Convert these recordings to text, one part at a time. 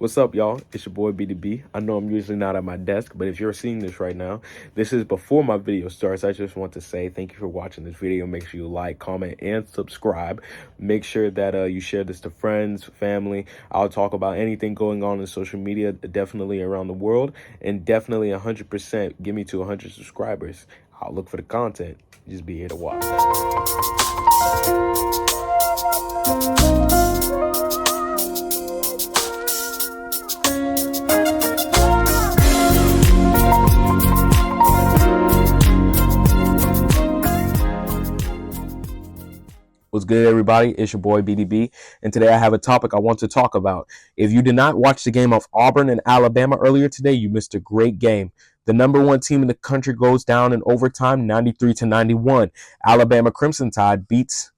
What's up, y'all? It's your boy BDB. I know I'm usually not at my desk, but if you're seeing this right now, this is before my video starts. I just want to say thank you for watching this video. Make sure you like, comment, and subscribe. Make sure that you share this to friends, family. I'll talk about anything going on in social media, definitely around the world, and definitely 100% get me to 100 subscribers. I'll look for the content. Just be here to watch. What's good, everybody? It's your boy BDB, and today I have a topic I want to talk about. If you did not watch the game of Auburn and Alabama earlier today, you missed a great game. The number one team in the country goes down in overtime, 93-91. Alabama Crimson Tide beats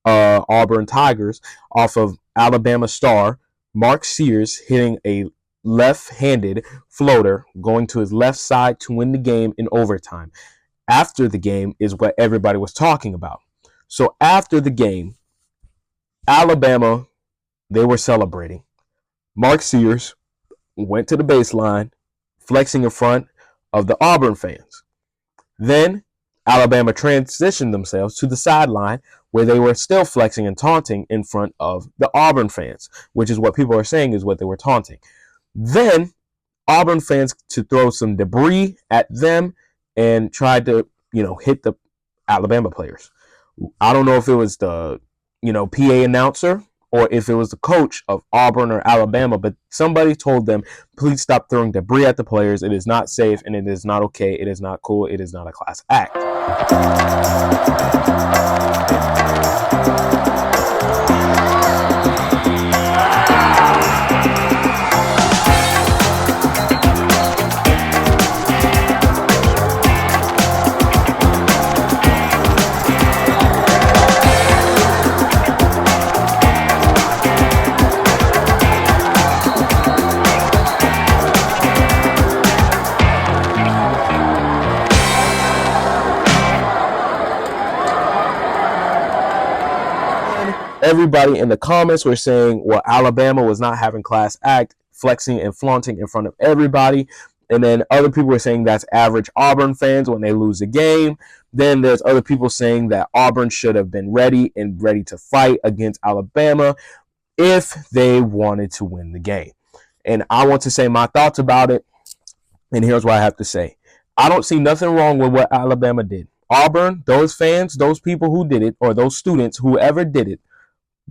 Auburn Tigers off of Alabama star Mark Sears hitting a left-handed floater going to his left side to win the game in overtime. After the game is what everybody was talking about. So after the game, Alabama, they were celebrating. Mark Sears went to the baseline, flexing in front of the Auburn fans. Then Alabama transitioned themselves to the sideline where they were still flexing and taunting in front of the Auburn fans, which is what people are saying is what they were taunting. Then Auburn fans to throw some debris at them and tried to, hit the Alabama players. I don't know if it was the, PA announcer or if it was the coach of Auburn or Alabama, but somebody told them, please stop throwing debris at the players. It is not safe and it is not okay. It is not cool. It is not a class act. Everybody in the comments were saying, well, Alabama was not having class act, flexing and flaunting in front of everybody. And then other people were saying that's average Auburn fans when they lose a game. Then there's other people saying that Auburn should have been ready and ready to fight against Alabama if they wanted to win the game. And I want to say my thoughts about it. And here's what I have to say. I don't see nothing wrong with what Alabama did. Auburn, those fans, those people who did it, or those students, whoever did it,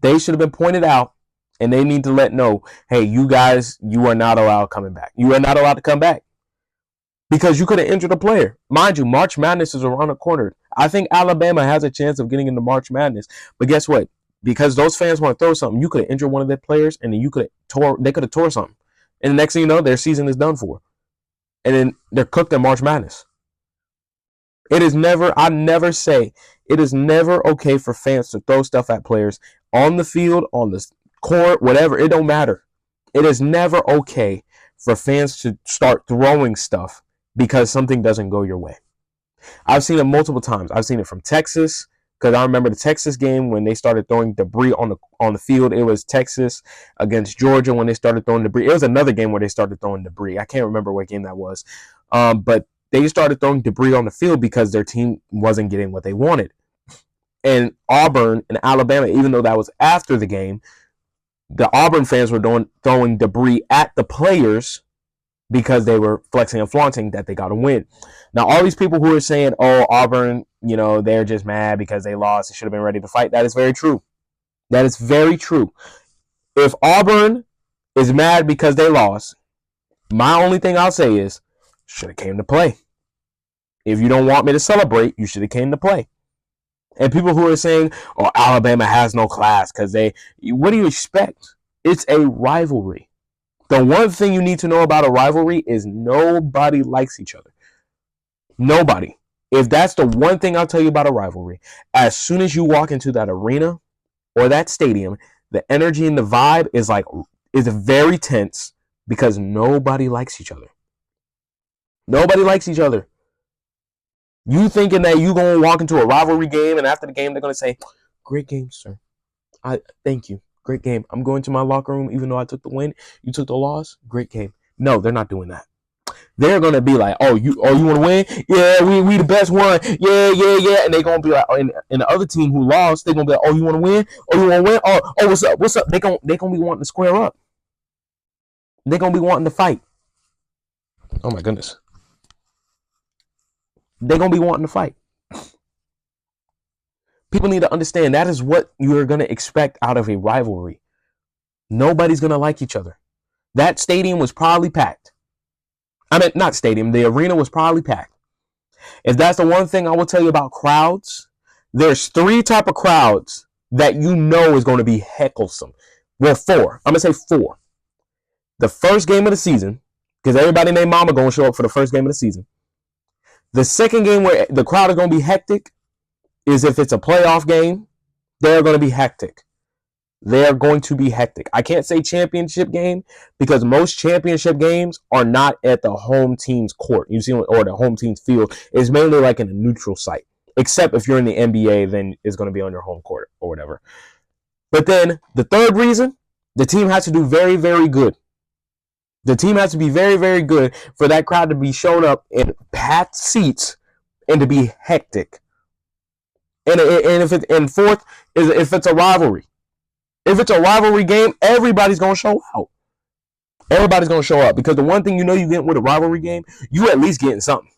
they should have been pointed out, and they need to let know, hey, you guys, you are not allowed coming back. You are not allowed to come back because you could have injured a player. Mind you, March Madness is around the corner. I think Alabama has a chance of getting into March Madness, but guess what? Because those fans want to throw something, you could have injured one of their players, and then they could have tore something, and the next thing you know, their season is done for, and then they're cooked in March Madness. It is never okay for fans to throw stuff at players on the field, on the court, whatever. It don't matter. It is never okay for fans to start throwing stuff because something doesn't go your way. I've seen it multiple times. I've seen it from Texas, because I remember the Texas game when they started throwing debris on the field. It was Texas against Georgia when they started throwing debris. It was another game where they started throwing debris. I can't remember what game that was. But they started throwing debris on the field because their team wasn't getting what they wanted. And Auburn and Alabama, even though that was after the game, the Auburn fans were throwing debris at the players because they were flexing and flaunting that they got to win. Now, all these people who are saying, oh, Auburn, they're just mad because they lost, they should have been ready to fight. That is very true. That is very true. If Auburn is mad because they lost, my only thing I'll say is, should have came to play. If you don't want me to celebrate, you should have came to play. And people who are saying, oh, Alabama has no class because what do you expect? It's a rivalry. The one thing you need to know about a rivalry is nobody likes each other. Nobody. If that's the one thing I'll tell you about a rivalry, as soon as you walk into that arena or that stadium, the energy and the vibe is very tense because nobody likes each other. Nobody likes each other. You thinking that you going to walk into a rivalry game and after the game they're going to say, great game, sir. Thank you. Great game. I'm going to my locker room, even though I took the win. You took the loss. Great game. No, they're not doing that. They're gonna be like, you want to win? Yeah, we the best one. Yeah. And they're gonna be like, and the other team who lost, they're gonna be like, you want to win? You want to win? What's up? They gonna be wanting to square up. They're gonna be wanting to fight. Oh my goodness. They're gonna be wanting to fight. People need to understand that is what you're gonna expect out of a rivalry. Nobody's gonna like each other. That stadium was probably packed. I mean, not stadium. The arena was probably packed. If that's the one thing I will tell you about crowds, there's 3 type of crowds that you know is going to be hecklesome. Well, 4. I'm going to say 4. The first game of the season, because everybody named Mama going to show up for the first game of the season. The second game where the crowd is going to be hectic is if it's a playoff game. They're going to be hectic. They're going to be hectic. I can't say championship game because most championship games are not at the home team's court. You see, or the home team's field. It's mainly like in a neutral site. Except if you're in the NBA, then it's going to be on your home court or whatever. But then the third reason, the team has to do very, very good. The team has to be very, very good for that crowd to be shown up in packed seats and to be hectic. And fourth is if it's a rivalry. If it's a rivalry game, everybody's going to show out. Everybody's going to show up because the one thing you get with a rivalry game, you at least getting something.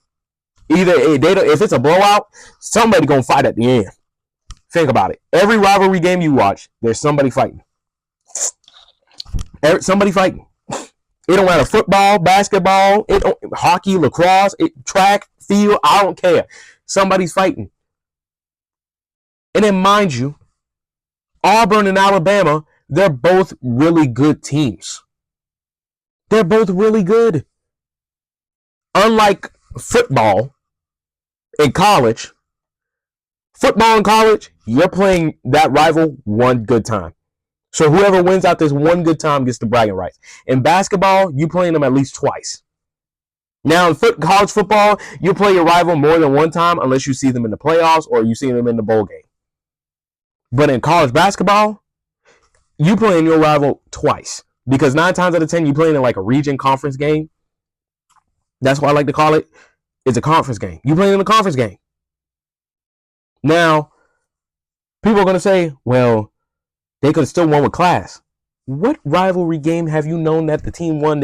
Either if it's a blowout, somebody going to fight at the end. Think about it. Every rivalry game you watch, there's somebody fighting. Somebody fighting. It don't matter football, basketball, hockey, lacrosse, track, field, I don't care. Somebody's fighting. And then mind you, Auburn and Alabama, they're both really good teams. They're both really good. Unlike football in college, you're playing that rival one good time. So whoever wins out this one good time gets the bragging rights. In basketball, you playing them at least twice. Now in college football, you play your rival more than one time unless you see them in the playoffs or you see them in the bowl game. But in college basketball, you playing your rival twice. Because 9 times out of 10, you playing in like a region conference game. That's what I like to call it. It's a conference game. You playing in a conference game. Now, people are going to say, well, they could have still won with class. What rivalry game have you known that the team won?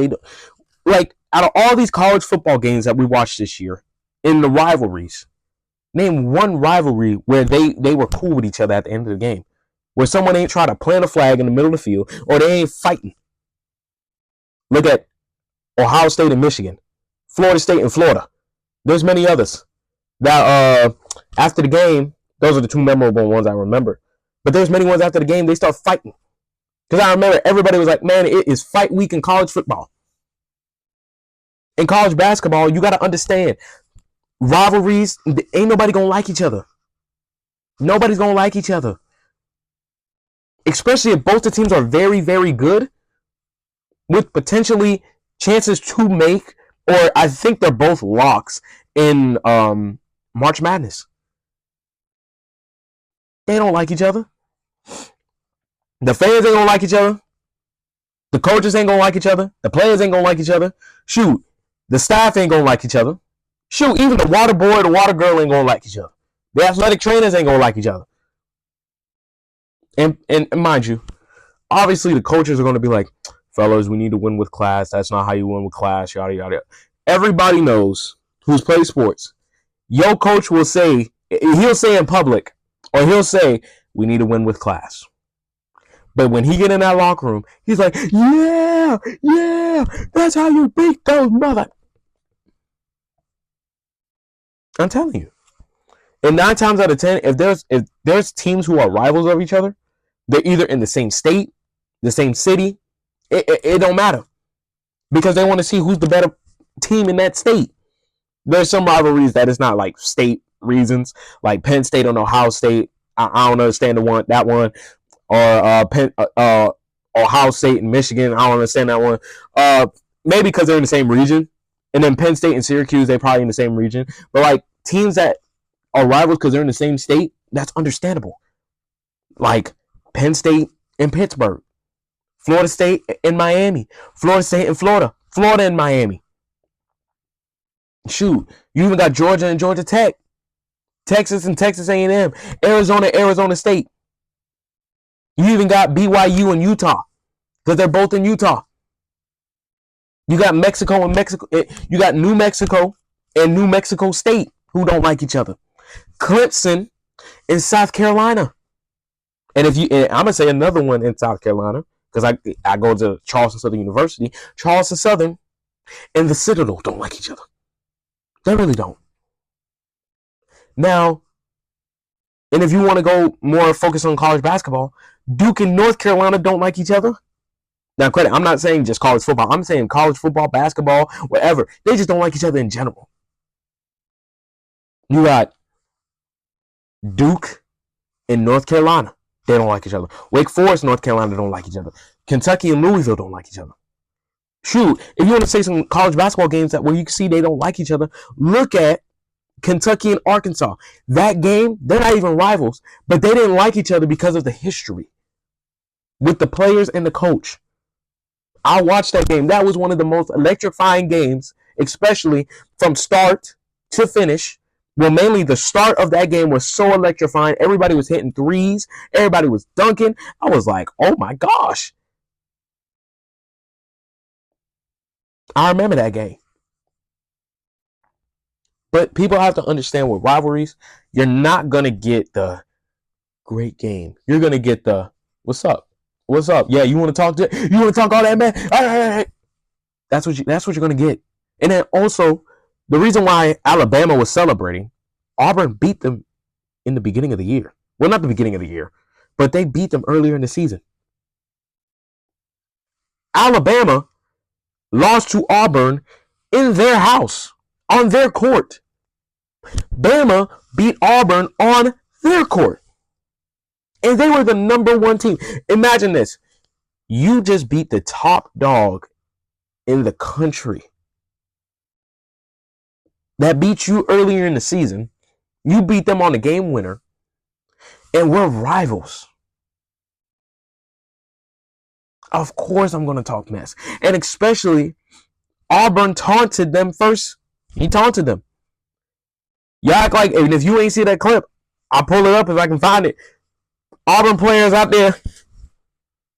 Like, out of all these college football games that we watched this year, in the rivalries, name one rivalry where they were cool with each other at the end of the game. Where someone ain't trying to plant a flag in the middle of the field, or they ain't fighting. Look at Ohio State and Michigan. Florida State and Florida. There's many others. That after the game, those are the 2 memorable ones I remember. But there's many ones after the game, they start fighting. Because I remember everybody was like, man, it is fight week in college football. In college basketball, you got to understand, rivalries, ain't nobody going to like each other. Nobody's going to like each other. Especially if both the teams are very, very good, with potentially chances to make, or I think they're both locks in March Madness. They don't like each other. The fans ain't gonna like each other. The coaches ain't gonna like each other. The players ain't gonna like each other. Shoot, the staff ain't gonna like each other. Shoot, even the water boy or the water girl ain't gonna like each other. The athletic trainers ain't gonna like each other. And mind you, obviously the coaches are gonna be like, fellas, we need to win with class. That's not how you win with class, yada, yada. Everybody knows who's played sports. Your coach will say, he'll say in public, or he'll say, we need to win with class. But when he get in that locker room, he's like, yeah, that's how you beat those mother. I'm telling you. And 9 times out of 10, if there's teams who are rivals of each other, they're either in the same state, the same city. It don't matter. Because they want to see who's the better team in that state. There's some rivalries that is not like state reasons, like Penn State and Ohio State. I don't understand that one. Or Ohio State and Michigan. I don't understand that one. Maybe because they're in the same region. And then Penn State and Syracuse, they're probably in the same region. But like teams that are rivals because they're in the same state, that's understandable. Like Penn State in Pittsburgh, Florida State in Miami, Florida State in Florida, Florida and Miami. Shoot, you even got Georgia and Georgia Tech, Texas and Texas A&M, Arizona, Arizona State. You even got BYU and Utah because they're both in Utah. You got Mexico and Mexico. You got New Mexico and New Mexico State who don't like each other. Clemson in South Carolina. And I'm gonna say another one in South Carolina because I go to Charleston Southern University. Charleston Southern and the Citadel don't like each other. They really don't. Now, and if you want to go more focused on college basketball, Duke and North Carolina don't like each other. Now, credit, I'm not saying just college football. I'm saying college football, basketball, whatever. They just don't like each other in general. You got Duke and North Carolina. They don't like each other. Wake Forest, North Carolina don't like each other. Kentucky and Louisville don't like each other. Shoot, if you want to say some college basketball games where you can see they don't like each other, look at Kentucky and Arkansas. That game, they're not even rivals, but they didn't like each other because of the history with the players and the coach. I watched that game. That was one of the most electrifying games, especially from start to finish. Well, mainly the start of that game was so electrifying. Everybody was hitting threes. Everybody was dunking. I was like, oh my gosh. I remember that game. But people have to understand with rivalries, you're not going to get the great game. You're going to get the, what's up? What's up? Yeah, you want to talk all that, man? All right. That's what you're going to get. And then also, the reason why Alabama was celebrating, Auburn beat them in the beginning of the year. Well, not the beginning of the year, but they beat them earlier in the season. Alabama lost to Auburn in their house, on their court. Bama beat Auburn on their court. And they were the number one team. Imagine this. You just beat the top dog in the country that beat you earlier in the season. You beat them on the game winner. And we're rivals. Of course I'm going to talk mess. And especially, Auburn taunted them first. He taunted them. You act like, and if you ain't see that clip, I'll pull it up if I can find it. Auburn players out there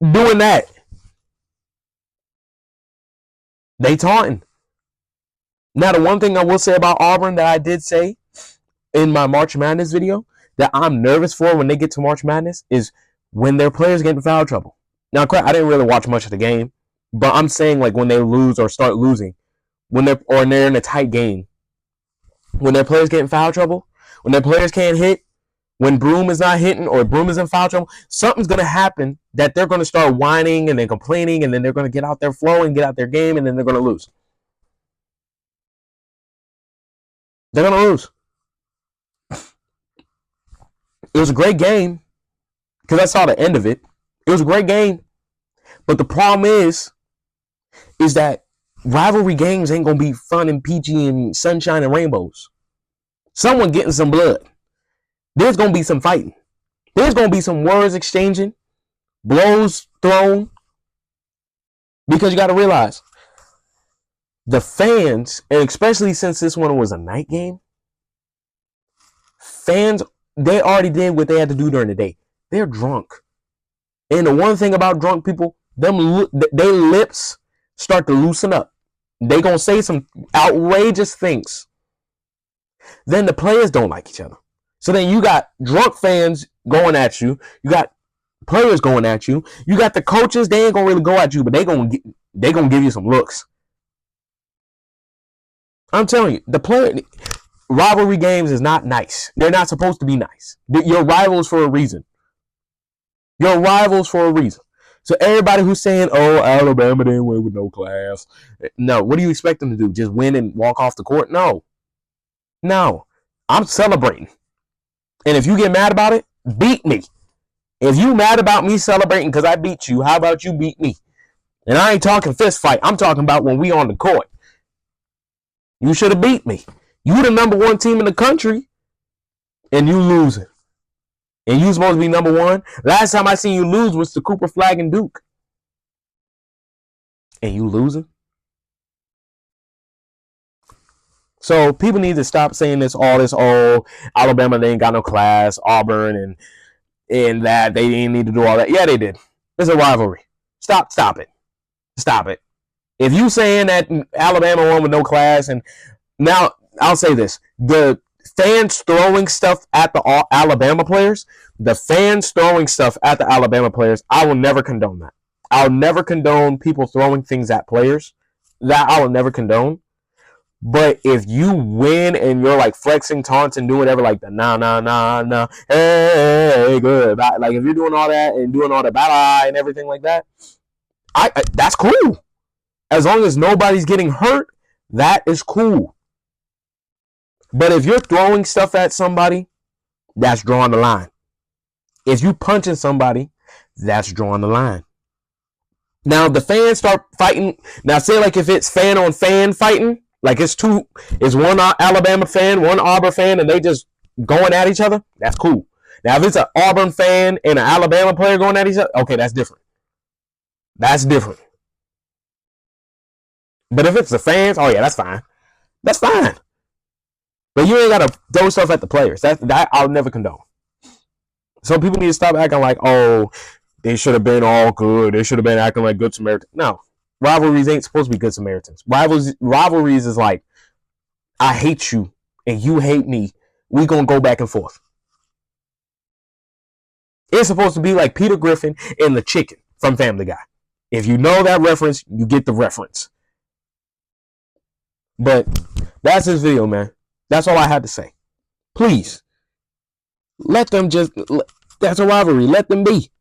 doing that. They taunting. Now, the one thing I will say about Auburn that I did say in my March Madness video that I'm nervous for when they get to March Madness is when their players get in foul trouble. Now, I didn't really watch much of the game, but I'm saying like when they lose or start losing, when they're in a tight game, when their players get in foul trouble, when their players can't hit, when Broom is not hitting or Broom is in foul trouble, something's going to happen that they're going to start whining and then complaining, and then they're going to get out their flow and get out their game, and then they're going to lose. They're going to lose. It was a great game because I saw the end of it. It was a great game. But the problem is that rivalry games ain't going to be fun and peachy and sunshine and rainbows. Someone getting some blood. There's going to be some fighting. There's going to be some words exchanging, blows thrown. Because you got to realize, the fans, and especially since this one was a night game, fans, they already did what they had to do during the day. They're drunk. And the one thing about drunk people, their lips start to loosen up. They going to say some outrageous things. Then the players don't like each other. So then you got drunk fans going at you. You got players going at you. You got the coaches. They ain't gonna really go at you, but they gonna give you some looks. I'm telling you, the rivalry games is not nice. They're not supposed to be nice. You're rivals for a reason. You're rivals for a reason. So everybody who's saying, "Oh, Alabama didn't win with no class," no. What do you expect them to do? Just win and walk off the court? No. I'm celebrating. And if you get mad about it, beat me. If you mad about me celebrating because I beat you, how about you beat me? And I ain't talking fist fight. I'm talking about when we on the court. You should have beat me. You the number one team in the country, and you losing. And you supposed to be number one. Last time I seen you lose was to Cooper Flag and Duke. And you losing? So people need to stop saying Alabama, they ain't got no class, Auburn and that they didn't need to do all that. Yeah, they did. It's a rivalry. Stop it. Stop it. If you saying that Alabama won with no class, and now I'll say this, the fans throwing stuff at the Alabama players, I will never condone that. I'll never condone people throwing things at players. That I will never condone. But if you win and you're like flexing, taunting, doing whatever, like the nah, hey, good. Like if you're doing all that and doing all the bye and everything like that, I that's cool. As long as nobody's getting hurt, that is cool. But if you're throwing stuff at somebody, that's drawing the line. If you punching somebody, that's drawing the line. Now the fans start fighting. Now say like if it's fan on fan fighting, like it's one Alabama fan, one Auburn fan, and they just going at each other, that's cool. Now if it's an Auburn fan and an Alabama player going at each other, okay, that's different. That's different. But if it's the fans, oh yeah, that's fine. That's fine. But you ain't gotta throw stuff at the players. That I'll never condone. So people need to stop acting like, oh, they should have been all good. They should have been acting like good Samaritans. No. Rivalries ain't supposed to be good Samaritans. Rivalries is like, I hate you and you hate me. We gonna go back and forth. It's supposed to be like Peter Griffin and the chicken from Family Guy. If you know that reference, you get the reference. But that's this video, man. That's all I had to say. Please, let them that's a rivalry. Let them be.